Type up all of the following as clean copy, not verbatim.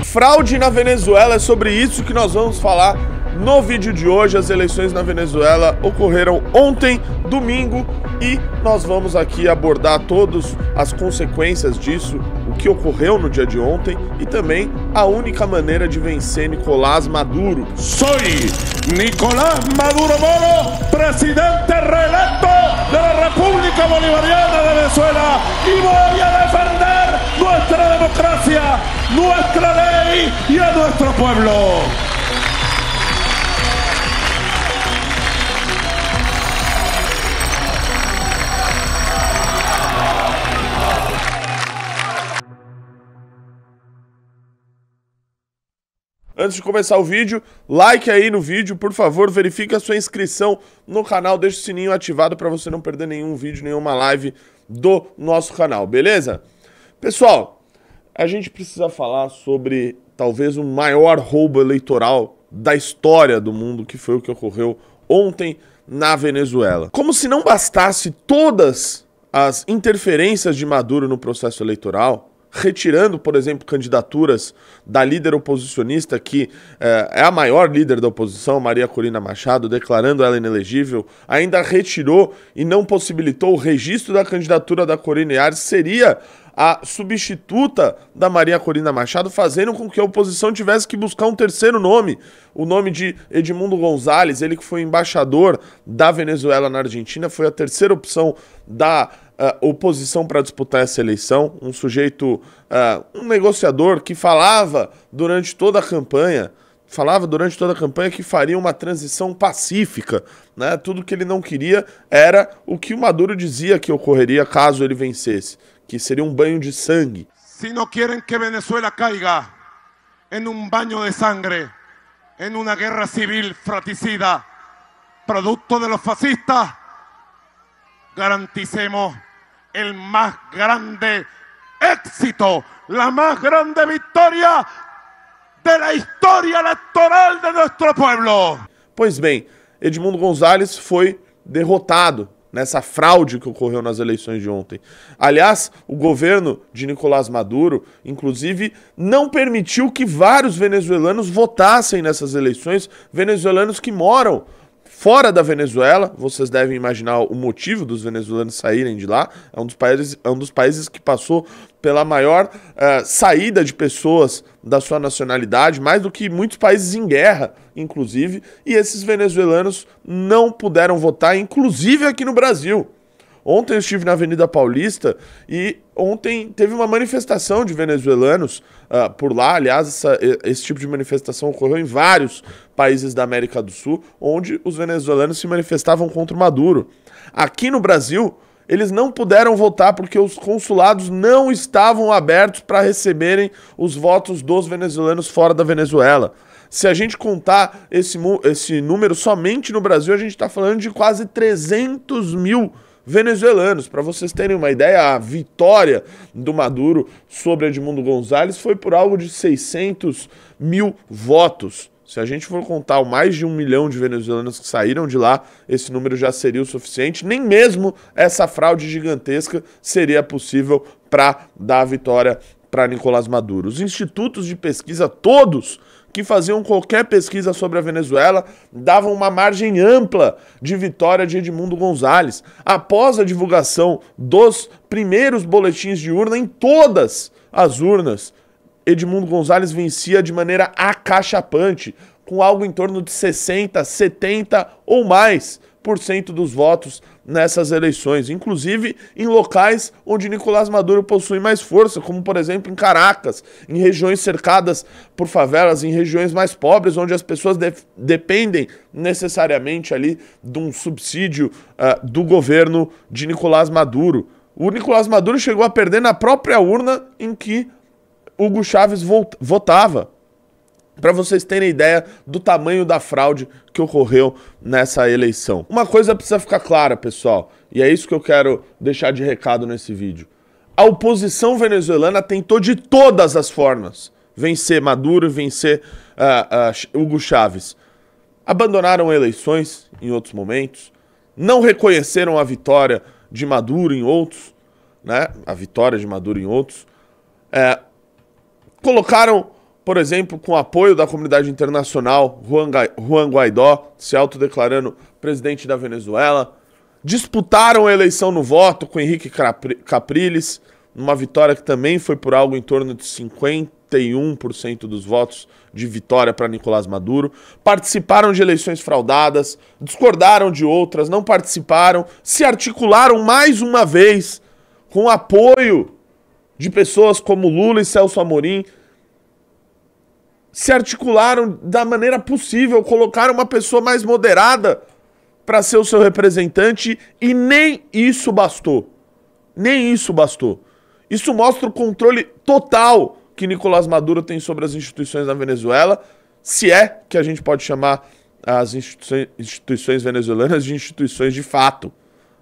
Fraude na Venezuela, é sobre isso que nós vamos falar no vídeo de hoje. As eleições na Venezuela ocorreram ontem, domingo, e nós vamos aqui abordar todas as consequências disso, o que ocorreu no dia de ontem e também a única maneira de vencer Nicolás Maduro. Soy Nicolás Maduro Moro, presidente reelecto de la República Bolivariana de Venezuela, y voy a defender nuestra democracia, nuestra ley y a nuestro pueblo. Antes de começar o vídeo, like aí no vídeo, por favor, verifique a sua inscrição no canal, deixe o sininho ativado para você não perder nenhum vídeo, nenhuma live do nosso canal, beleza? Pessoal, a gente precisa falar sobre talvez o maior roubo eleitoral da história do mundo, que foi o que ocorreu ontem na Venezuela. Como se não bastasse todas as interferências de Maduro no processo eleitoral, retirando, por exemplo, candidaturas da líder oposicionista, que é a maior líder da oposição, Maria Corina Machado, declarando ela inelegível, ainda retirou e não possibilitou o registro da candidatura da Corina Yares, seria a substituta da Maria Corina Machado, fazendo com que a oposição tivesse que buscar um terceiro nome, o nome de Edmundo González, ele que foi embaixador da Venezuela na Argentina, foi a terceira opção da oposição para disputar essa eleição, um sujeito, um negociador que falava durante toda a campanha que faria uma transição pacífica, né? Tudo que ele não queria era o que o Maduro dizia que ocorreria caso ele vencesse, que seria um banho de sangue. Si no quieren que Venezuela caiga en un baño de sangre, en una guerra civil fratricida, producto de los fascistas, garanticemos el más grande éxito, la más grande victoria de la historia electoral de nuestro pueblo. Pois bem, Edmundo González foi derrotado nessa fraude que ocorreu nas eleições de ontem. Aliás, o governo de Nicolás Maduro, inclusive, não permitiu que vários venezuelanos votassem nessas eleições, venezuelanos que moram fora da Venezuela. Vocês devem imaginar o motivo dos venezuelanos saírem de lá. É um dos países que passou pela maior saída de pessoas da sua nacionalidade, mais do que muitos países em guerra, inclusive, e esses venezuelanos não puderam votar, inclusive aqui no Brasil. Ontem eu estive na Avenida Paulista e ontem teve uma manifestação de venezuelanos por lá. Aliás, esse tipo de manifestação ocorreu em vários países da América do Sul, onde os venezuelanos se manifestavam contra o Maduro. Aqui no Brasil, eles não puderam votar porque os consulados não estavam abertos para receberem os votos dos venezuelanos fora da Venezuela. Se a gente contar esse número somente no Brasil, a gente está falando de quase 300 mil venezuelanos. Para vocês terem uma ideia, a vitória do Maduro sobre Edmundo González foi por algo de 600 mil votos. Se a gente for contar o mais de 1 milhão de venezuelanos que saíram de lá, esse número já seria o suficiente. Nem mesmo essa fraude gigantesca seria possível para dar a vitória para Nicolás Maduro. Os institutos de pesquisa, todos que faziam qualquer pesquisa sobre a Venezuela, davam uma margem ampla de vitória de Edmundo González. Após a divulgação dos primeiros boletins de urna, em todas as urnas, Edmundo González vencia de maneira acachapante, com algo em torno de 60%, 70% ou mais por cento dos votos nessas eleições, inclusive em locais onde Nicolás Maduro possui mais força, como por exemplo em Caracas, em regiões cercadas por favelas, em regiões mais pobres, onde as pessoas dependem necessariamente ali de um subsídio do governo de Nicolás Maduro. O Nicolás Maduro chegou a perder na própria urna em que Hugo Chávez votava. Para vocês terem ideia do tamanho da fraude que ocorreu nessa eleição. Uma coisa precisa ficar clara, pessoal, e é isso que eu quero deixar de recado nesse vídeo. A oposição venezuelana tentou de todas as formas vencer Maduro e vencer Hugo Chávez. Abandonaram eleições em outros momentos, não reconheceram a vitória de Maduro em outros, né? A vitória de Maduro em outros. Colocaram, por exemplo, com o apoio da comunidade internacional, Juan Guaidó se autodeclarando presidente da Venezuela. Disputaram a eleição no voto com Henrique Capriles, numa vitória que também foi por algo em torno de 51% dos votos de vitória para Nicolás Maduro. Participaram de eleições fraudadas, discordaram de outras, não participaram, se articularam mais uma vez com o apoio de pessoas como Lula e Celso Amorim, se articularam da maneira possível, colocaram uma pessoa mais moderada para ser o seu representante e nem isso bastou. Nem isso bastou. Isso mostra o controle total que Nicolás Maduro tem sobre as instituições da Venezuela, se é que a gente pode chamar as instituições venezuelanas de instituições de fato.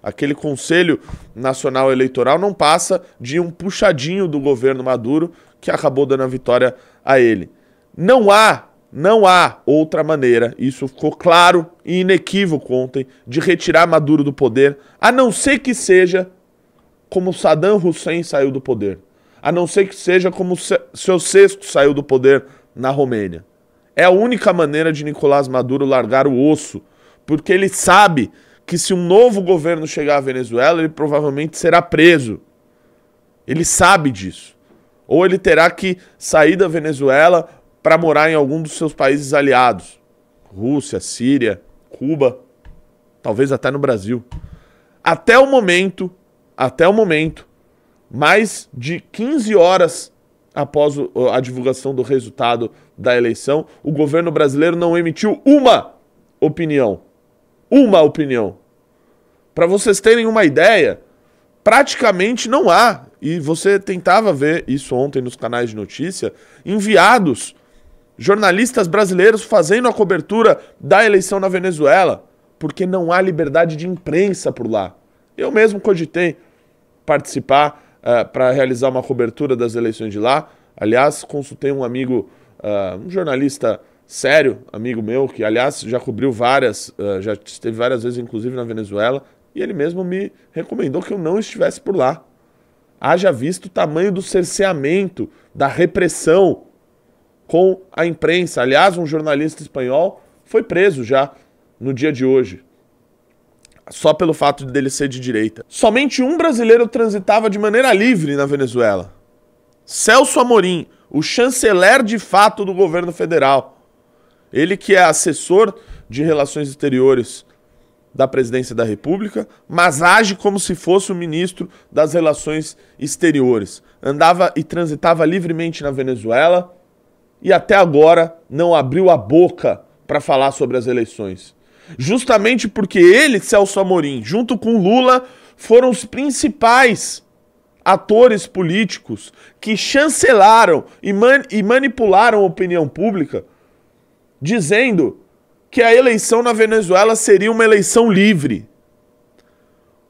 Aquele Conselho Nacional Eleitoral não passa de um puxadinho do governo Maduro que acabou dando a vitória a ele. Não há outra maneira, isso ficou claro e inequívoco ontem, de retirar Maduro do poder, a não ser que seja como Saddam Hussein saiu do poder. A não ser que seja como Ceausescu saiu do poder na Romênia. É a única maneira de Nicolás Maduro largar o osso, porque ele sabe que se um novo governo chegar à Venezuela, ele provavelmente será preso. Ele sabe disso. Ou ele terá que sair da Venezuela para morar em algum dos seus países aliados. Rússia, Síria, Cuba, talvez até no Brasil. Até o momento, mais de 15 horas após a divulgação do resultado da eleição, o governo brasileiro não emitiu uma opinião. Uma opinião. Para vocês terem uma ideia, praticamente não há, e você tentava ver isso ontem nos canais de notícia, enviados, jornalistas brasileiros fazendo a cobertura da eleição na Venezuela, porque não há liberdade de imprensa por lá. Eu mesmo cogitei participar para realizar uma cobertura das eleições de lá. Aliás, consultei um amigo, um jornalista sério, amigo meu, que aliás já cobriu já esteve várias vezes inclusive na Venezuela, e ele mesmo me recomendou que eu não estivesse por lá. Haja visto o tamanho do cerceamento, da repressão com a imprensa. Aliás, um jornalista espanhol foi preso já no dia de hoje, só pelo fato dele ser de direita. Somente um brasileiro transitava de maneira livre na Venezuela. Celso Amorim, o chanceler de fato do governo federal. Ele que é assessor de relações exteriores da presidência da República, mas age como se fosse o ministro das relações exteriores. Andava e transitava livremente na Venezuela e até agora não abriu a boca para falar sobre as eleições. Justamente porque ele, Celso Amorim, junto com Lula, foram os principais atores políticos que chancelaram e manipularam a opinião pública, dizendo que a eleição na Venezuela seria uma eleição livre.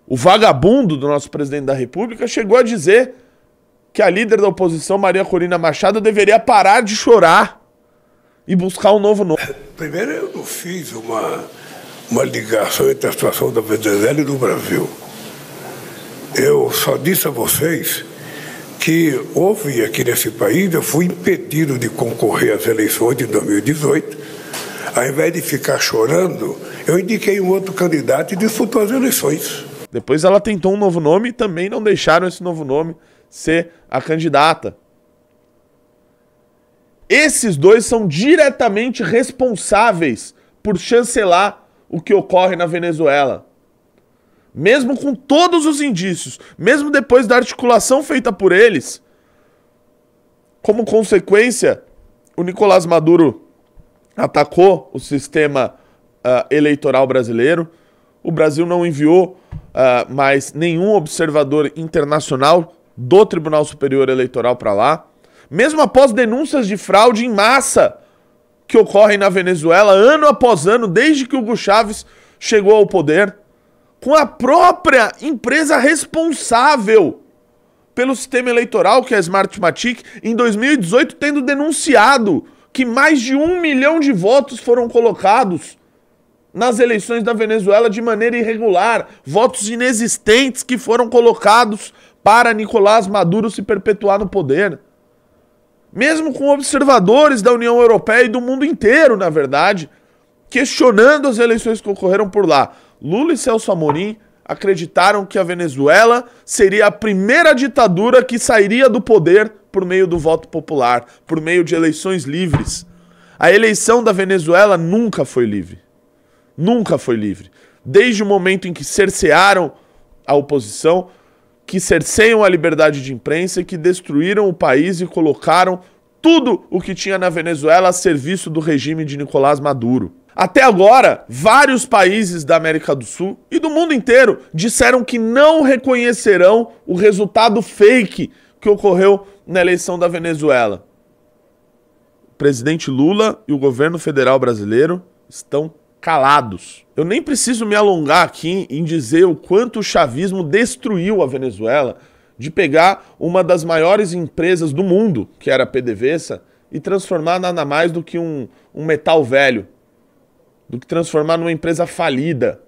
O vagabundo do nosso presidente da República chegou a dizer que a líder da oposição, Maria Corina Machado, deveria parar de chorar e buscar um novo nome. Primeiro, eu não fiz uma ligação entre a situação da Venezuela e do Brasil. Eu só disse a vocês que houve aqui nesse país, eu fui impedido de concorrer às eleições de 2018. Ao invés de ficar chorando, eu indiquei um outro candidato e disputou as eleições. Depois ela tentou um novo nome e também não deixaram esse novo nome ser a candidata. Esses dois são diretamente responsáveis por chancelar o que ocorre na Venezuela. Mesmo com todos os indícios, mesmo depois da articulação feita por eles, como consequência, o Nicolás Maduro atacou o sistema eleitoral brasileiro. O Brasil não enviou mais nenhum observador internacional do Tribunal Superior Eleitoral para lá. Mesmo após denúncias de fraude em massa que ocorrem na Venezuela, ano após ano, desde que Hugo Chávez chegou ao poder, com a própria empresa responsável pelo sistema eleitoral, que é a Smartmatic, em 2018 tendo denunciado que mais de 1 milhão de votos foram colocados nas eleições da Venezuela de maneira irregular, votos inexistentes que foram colocados para Nicolás Maduro se perpetuar no poder. Mesmo com observadores da União Europeia e do mundo inteiro, na verdade, questionando as eleições que ocorreram por lá. Lula e Celso Amorim acreditaram que a Venezuela seria a primeira ditadura que sairia do poder por meio do voto popular, por meio de eleições livres. A eleição da Venezuela nunca foi livre. Nunca foi livre. Desde o momento em que cercearam a oposição, que cerceiam a liberdade de imprensa e que destruíram o país e colocaram tudo o que tinha na Venezuela a serviço do regime de Nicolás Maduro. Até agora, vários países da América do Sul e do mundo inteiro disseram que não reconhecerão o resultado fake que ocorreu na eleição da Venezuela. O presidente Lula e o governo federal brasileiro estão calados. Eu nem preciso me alongar aqui em dizer o quanto o chavismo destruiu a Venezuela, de pegar uma das maiores empresas do mundo, que era a PDVSA, e transformar nada mais do que um metal velho, do que transformar numa empresa falida,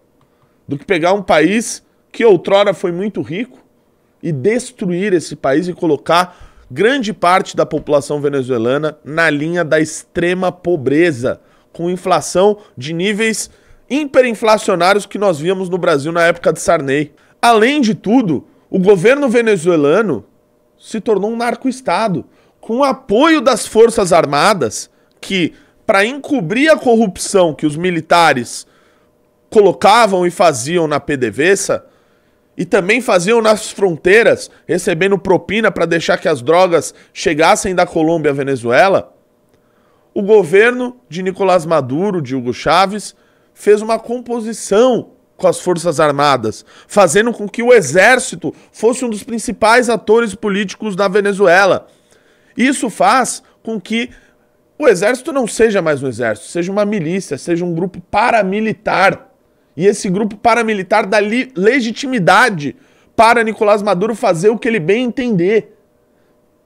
do que pegar um país que outrora foi muito rico e destruir esse país e colocar grande parte da população venezuelana na linha da extrema pobreza, com inflação de níveis hiperinflacionários que nós víamos no Brasil na época de Sarney. Além de tudo, o governo venezuelano se tornou um narco-estado, com o apoio das Forças Armadas, que, para encobrir a corrupção que os militares colocavam e faziam na PDVSA, e também faziam nas fronteiras, recebendo propina para deixar que as drogas chegassem da Colômbia à Venezuela, o governo de Nicolás Maduro, de Hugo Chávez, fez uma composição com as Forças Armadas, fazendo com que o exército fosse um dos principais atores políticos da Venezuela. Isso faz com que o exército não seja mais um exército, seja uma milícia, seja um grupo paramilitar. E esse grupo paramilitar dá legitimidade para Nicolás Maduro fazer o que ele bem entender.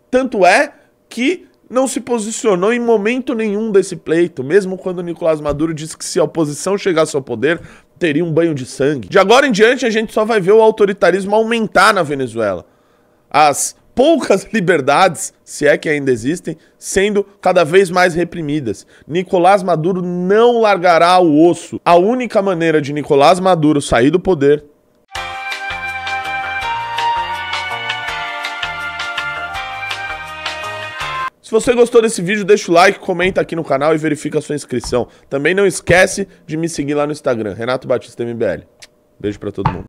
Tanto é que não se posicionou em momento nenhum desse pleito, mesmo quando Nicolás Maduro disse que se a oposição chegasse ao poder, teria um banho de sangue. De agora em diante, a gente só vai ver o autoritarismo aumentar na Venezuela. As poucas liberdades, se é que ainda existem, sendo cada vez mais reprimidas. Nicolás Maduro não largará o osso. A única maneira de Nicolás Maduro sair do poder Se você gostou desse vídeo, deixa o like, comenta aqui no canal e verifica a sua inscrição. Também não esquece de me seguir lá no Instagram, Renato Batista MBL. Beijo pra todo mundo.